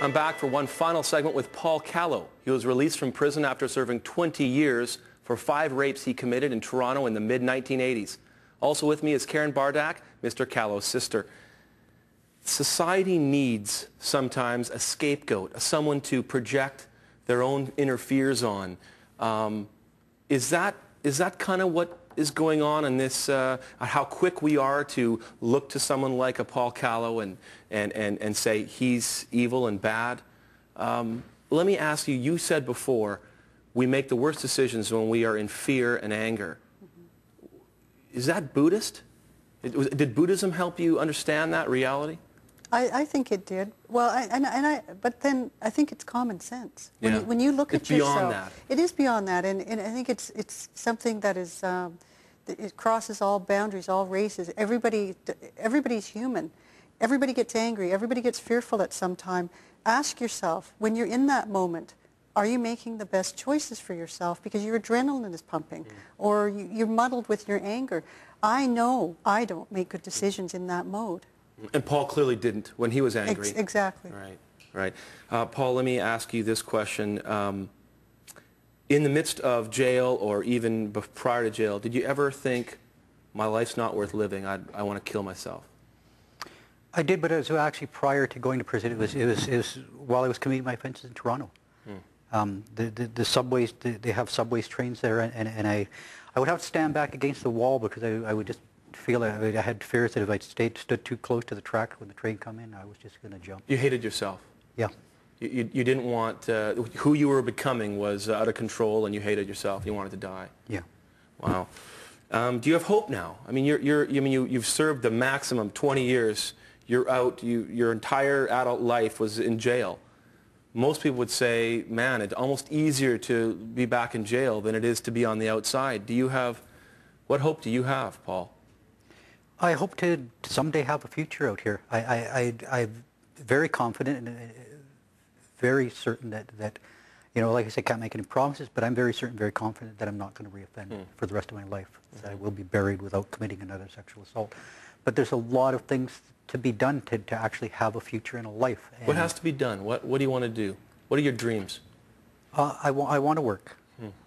I'm back for one final segment with Paul Callow. He was released from prison after serving 20 years for 5 rapes he committed in Toronto in the mid-1980s. Also with me is Karen Bardak, Mr. Callow's sister. Society needs sometimes a scapegoat, someone to project their own inner fears on. Is that kind of what is going on in this, how quick we are to look to someone like a Paul Callow and say he's evil and bad? Let me ask you, you said before, we make the worst decisions when we are in fear and anger. Is that Buddhist? Did Buddhism help you understand that reality? I think it did. Well, but then I think it's common sense. When you look at yourself, beyond that. It is beyond that, and I think it's something that is it crosses all boundaries, all races. Everybody's human. Everybody gets angry. Everybody gets fearful at some time. Ask yourself, when you're in that moment, are you making the best choices for yourself because your adrenaline is pumping, or you're muddled with your anger? I know I don't make good decisions in that mode. And Paul clearly didn't when he was angry. Exactly. Right. Paul, let me ask you this question. In the midst of jail or even prior to jail, did you ever think, my life's not worth living, I want to kill myself? I did, but it was actually prior to going to prison. It was while I was committing my offenses in Toronto. The subways, they have subways trains there, and I would have to stand back against the wall because I would just feel I had fears that if I stood too close to the track when the train come in, I was just going to jump. You hated yourself? Yeah. You didn't want, who you were becoming was out of control, and you hated yourself. You wanted to die. Yeah. Wow. Do you have hope now? I mean, you've served the maximum 20 years. You're out. Your entire adult life was in jail. Most people would say, man, it's almost easier to be back in jail than it is to be on the outside. What hope do you have, Paul? I hope to someday have a future out here. I'm very confident and very certain that, like I said, can't make any promises, but I'm very certain, very confident that I'm not going to reoffend for the rest of my life. That I will be buried without committing another sexual assault. But there's a lot of things to be done to actually have a future in a life. And what has to be done? What do you want to do? What are your dreams? I want to work.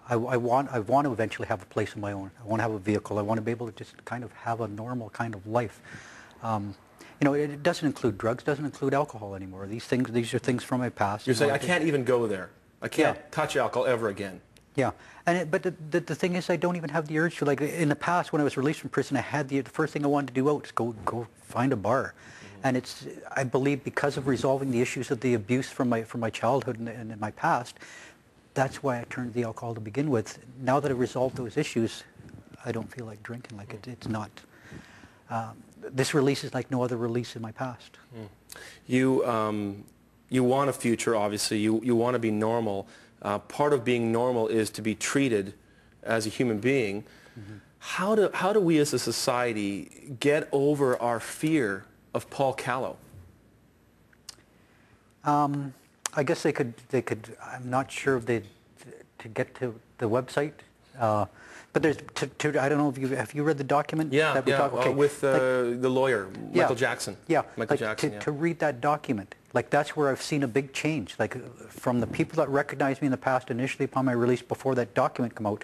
I want to eventually have a place of my own. I want to have a vehicle. I want to be able to just kind of have a normal kind of life. It doesn't include drugs, doesn't include alcohol anymore. These are things from my past. You're saying I can't even go there. I can't touch alcohol ever again. Yeah, but the thing is, I don't even have the urge to. Like in the past, when I was released from prison, I had the first thing I wanted to do out is go find a bar, and I believe because of resolving the issues of the abuse from my childhood and in my past, that's why I turned to the alcohol to begin with. Now that I've resolved those issues, I don't feel like drinking. Like it's not. This release is like no other release in my past. You want a future, obviously. You want to be normal. Part of being normal is to be treated as a human being. How do we as a society get over our fear of Paul Callow? I guess they could. I'm not sure if they to get to the website. But there's I don't know if have you read the document? Yeah, okay. With the lawyer, Michael Jackson. Yeah, Michael Jackson. To read that document, like that's where I've seen a big change. Like from the people that recognized me in the past initially upon my release before that document come out,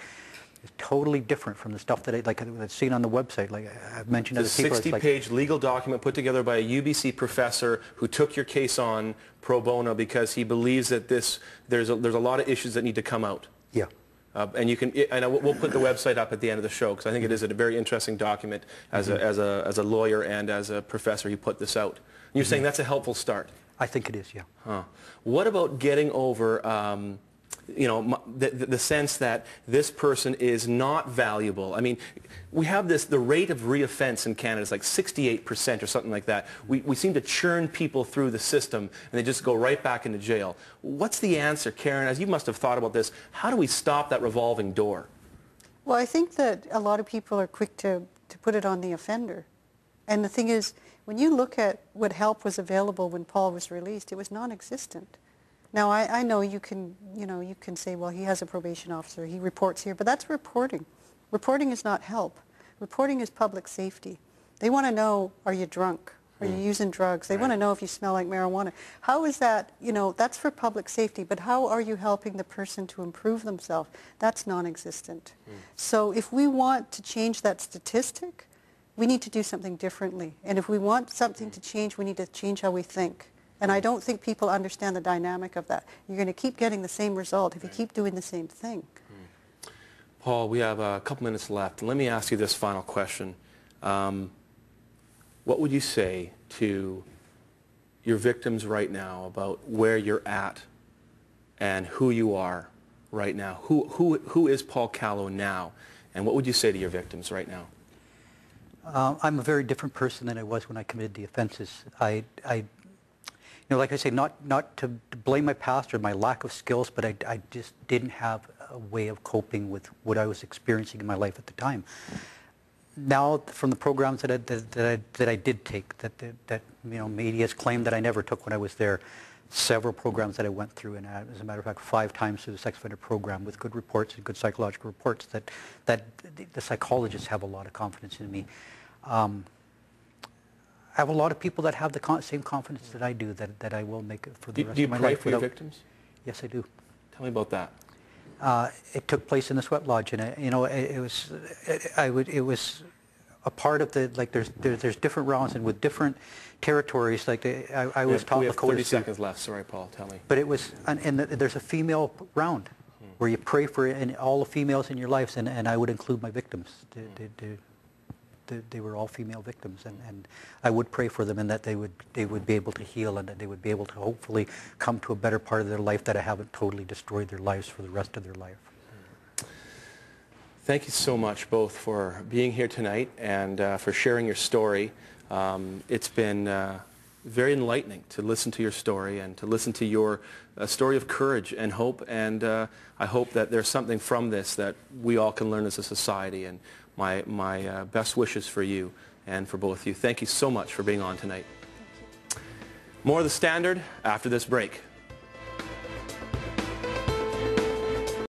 is totally different from the stuff that I've seen on the website. Like I've mentioned other people. It's a 60-page legal document put together by a UBC professor who took your case on pro bono because he believes that there's a lot of issues that need to come out. Yeah. And we'll put the website up at the end of the show because I think it is a very interesting document. As a lawyer and as a professor, he put this out. And you're saying that's a helpful start. I think it is, yeah. What about getting over, the sense that this person is not valuable? I mean, we have the rate of reoffense in Canada is like 68% or something like that. We seem to churn people through the system and they just go right back into jail. What's the answer, Karen? As you must have thought about this, how do we stop that revolving door? Well, I think that a lot of people are quick to put it on the offender. And the thing is, when you look at what help was available when Paul was released, it was non-existent. Now, I know you can say, well, he has a probation officer, he reports here, but that's reporting. Reporting is not help. Reporting is public safety. They want to know, are you drunk? or you're using drugs. They want to know if you smell like marijuana. How is that, that's for public safety, but how are you helping the person to improve themselves? That's non-existent. So if we want to change that statistic, we need to do something differently. And if we want something to change, we need to change how we think. And I don't think people understand the dynamic of that. You're going to keep getting the same result if you keep doing the same thing. Paul, we have a couple minutes left. Let me ask you this final question. What would you say to your victims right now about where you're at and who you are right now? Who is Paul Callow now? And what would you say to your victims right now? I'm a very different person than I was when I committed the offenses. Like I say, not to blame my past or my lack of skills, but I just didn't have a way of coping with what I was experiencing in my life at the time. Now, from the programs that I did take, that media has claimed that I never took when I was there, several programs that I went through, and as a matter of fact, 5 times through the sex offender program with good reports and good psychological reports, that the psychologists have a lot of confidence in me. I have a lot of people that have the same confidence that I do, that I will make it for the rest of my life. Do you pray for your victims? Yes, I do. Tell me about that. It took place in the sweat lodge, and it was a part of the, like, there's different rounds, and with different territories, like I was taught. We have 30 seconds left. Sorry, Paul. Tell me. But it was, and there's a female round where you pray for all the females in your lives, and I would include my victims. They were all female victims, and I would pray for them, and that they would be able to heal, and that they would be able to hopefully come to a better part of their life, that I haven't totally destroyed their lives for the rest of their life. Thank you so much both for being here tonight and for sharing your story. It's been very enlightening to listen to your story and to listen to your story of courage and hope, and I hope that there's something from this that we all can learn as a society, and my best wishes for you and for both of you. Thank you so much for being on tonight. More of The Standard after this break.